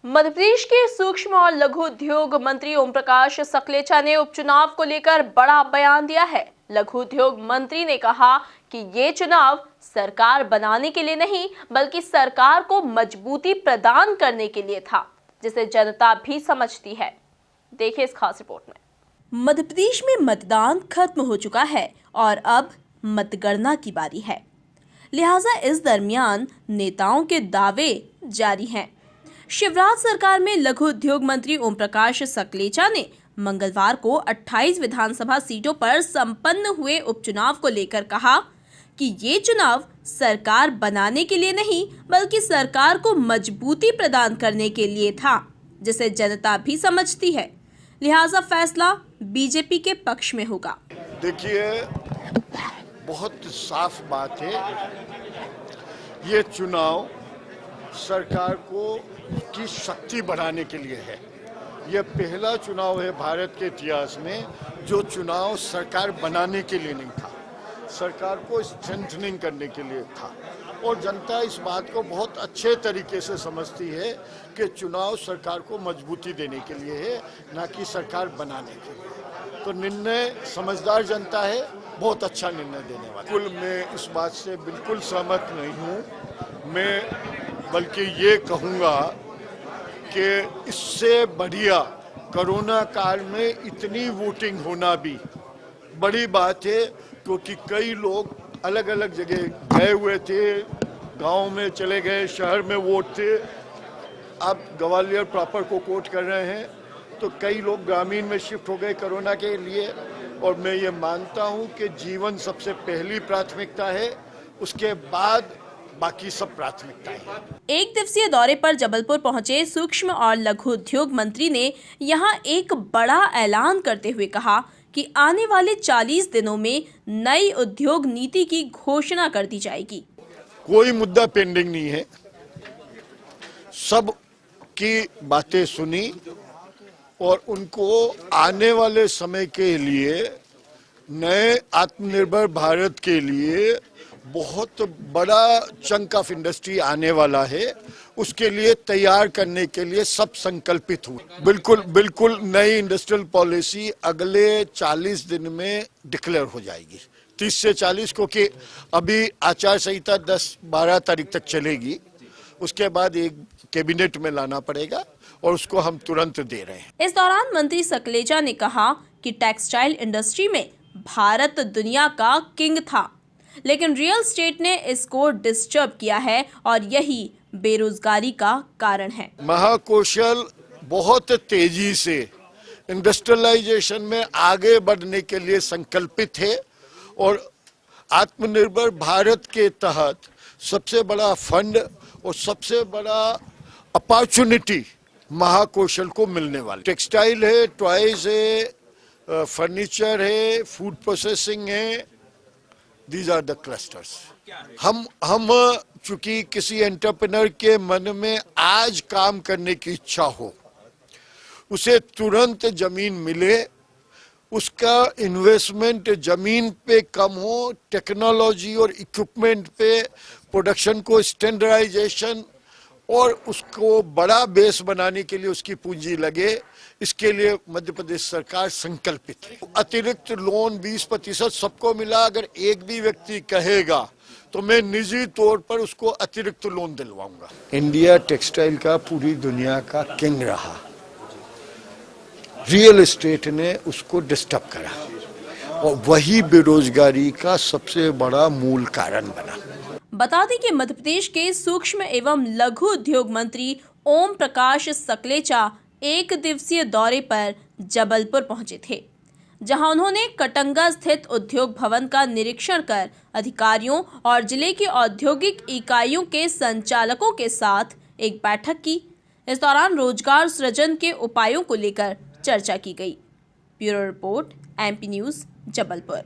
मध्य प्रदेश के सूक्ष्म और लघु उद्योग मंत्री ओम प्रकाश सकलेचा ने उपचुनाव को लेकर बड़ा बयान दिया है। लघु उद्योग मंत्री ने कहा कि ये चुनाव सरकार बनाने के लिए नहीं बल्कि सरकार को मजबूती प्रदान करने के लिए था, जिसे जनता भी समझती है। देखिए इस खास रिपोर्ट में। मध्य प्रदेश में मतदान खत्म हो चुका है और अब मतगणना की बारी है, लिहाजा इस दरमियान नेताओं के दावे जारी हैं। शिवराज सरकार में लघु उद्योग मंत्री ओम प्रकाश सकलेचा ने मंगलवार को 28 विधानसभा सीटों पर संपन्न हुए उपचुनाव को लेकर कहा कि ये चुनाव सरकार बनाने के लिए नहीं बल्कि सरकार को मजबूती प्रदान करने के लिए था, जिसे जनता भी समझती है। लिहाजा फैसला बीजेपी के पक्ष में होगा। देखिए, बहुत साफ बात है, ये चुनाव सरकार को की शक्ति बढ़ाने के लिए है। यह पहला चुनाव है भारत के इतिहास में जो चुनाव सरकार बनाने के लिए नहीं था, सरकार को स्ट्रेंथनिंग करने के लिए था। और जनता इस बात को बहुत अच्छे तरीके से समझती है कि चुनाव सरकार को मजबूती देने के लिए है, ना कि सरकार बनाने के लिए। तो निर्णय समझदार जनता है, बहुत अच्छा निर्णय देने वाला। बिल्कुल मैं इस बात से बिल्कुल सहमत नहीं हूँ। मैं बल्कि ये कहूँगा कि इससे बढ़िया कोरोना काल में इतनी वोटिंग होना भी बड़ी बात है, क्योंकि कई लोग अलग अलग जगह गए हुए थे, गांव में चले गए, शहर में वोट थे। अब ग्वालियर प्रॉपर को कोट कर रहे हैं, तो कई लोग ग्रामीण में शिफ्ट हो गए कोरोना के लिए। और मैं ये मानता हूँ कि जीवन सबसे पहली प्राथमिकता है, उसके बाद बाकी सब प्राथमिकताएं। एक दिवसीय दौरे पर जबलपुर पहुंचे सूक्ष्म और लघु उद्योग मंत्री ने यहां एक बड़ा ऐलान करते हुए कहा कि आने वाले 40 दिनों में नई उद्योग नीति की घोषणा कर दी जाएगी। कोई मुद्दा पेंडिंग नहीं है, सब की बातें सुनी और उनको आने वाले समय के लिए नए आत्मनिर्भर भारत के लिए बहुत बड़ा चंक ऑफ इंडस्ट्री आने वाला है, उसके लिए तैयार करने के लिए सब संकल्पित हुए। बिल्कुल नई इंडस्ट्रियल पॉलिसी अगले 40 दिन में डिक्लेयर हो जाएगी, 30 से 40, क्योंकि अभी आचार संहिता 10-12 तारीख तक चलेगी। उसके बाद एक कैबिनेट में लाना पड़ेगा और उसको हम तुरंत दे रहे हैं। इस दौरान मंत्री सकलेचा ने कहा कि टेक्सटाइल इंडस्ट्री में भारत दुनिया का किंग था, लेकिन रियल एस्टेट ने इसको डिस्टर्ब किया है और यही बेरोजगारी का कारण है। महाकौशल बहुत तेजी से इंडस्ट्रियलाइजेशन में आगे बढ़ने के लिए संकल्पित है और आत्मनिर्भर भारत के तहत सबसे बड़ा फंड और सबसे बड़ा अपॉर्चुनिटी महाकौशल को मिलने वाली। टेक्सटाइल है, टॉयज है, फर्नीचर है, फूड प्रोसेसिंग है, दीज आर द क्लस्टर्स। हम चूंकि किसी एंटरप्रेन्योर के मन में आज काम करने की इच्छा हो, उसे तुरंत जमीन मिले, उसका इन्वेस्टमेंट जमीन पे कम हो, टेक्नोलॉजी और इक्विपमेंट पे, प्रोडक्शन को स्टैंडर्डाइजेशन और उसको बड़ा बेस बनाने के लिए उसकी पूंजी लगे, इसके लिए मध्य प्रदेश सरकार संकल्पित है। अतिरिक्त लोन 20% सबको मिला। अगर एक भी व्यक्ति कहेगा तो मैं निजी तौर पर उसको अतिरिक्त लोन दिलवाऊंगा। इंडिया टेक्सटाइल का पूरी दुनिया का किंग रहा, रियल एस्टेट ने उसको डिस्टर्ब करा और वही बेरोजगारी का सबसे बड़ा मूल कारण बना। बता दें कि मध्य प्रदेश के सूक्ष्म एवं लघु उद्योग मंत्री ओम प्रकाश सकलेचा एक दिवसीय दौरे पर जबलपुर पहुंचे थे, जहां उन्होंने कटंगा स्थित उद्योग भवन का निरीक्षण कर अधिकारियों और जिले की औद्योगिक इकाइयों के संचालकों के साथ एक बैठक की। इस दौरान रोजगार सृजन के उपायों को लेकर चर्चा की गई। Bureau report, MP news, Jabalpur.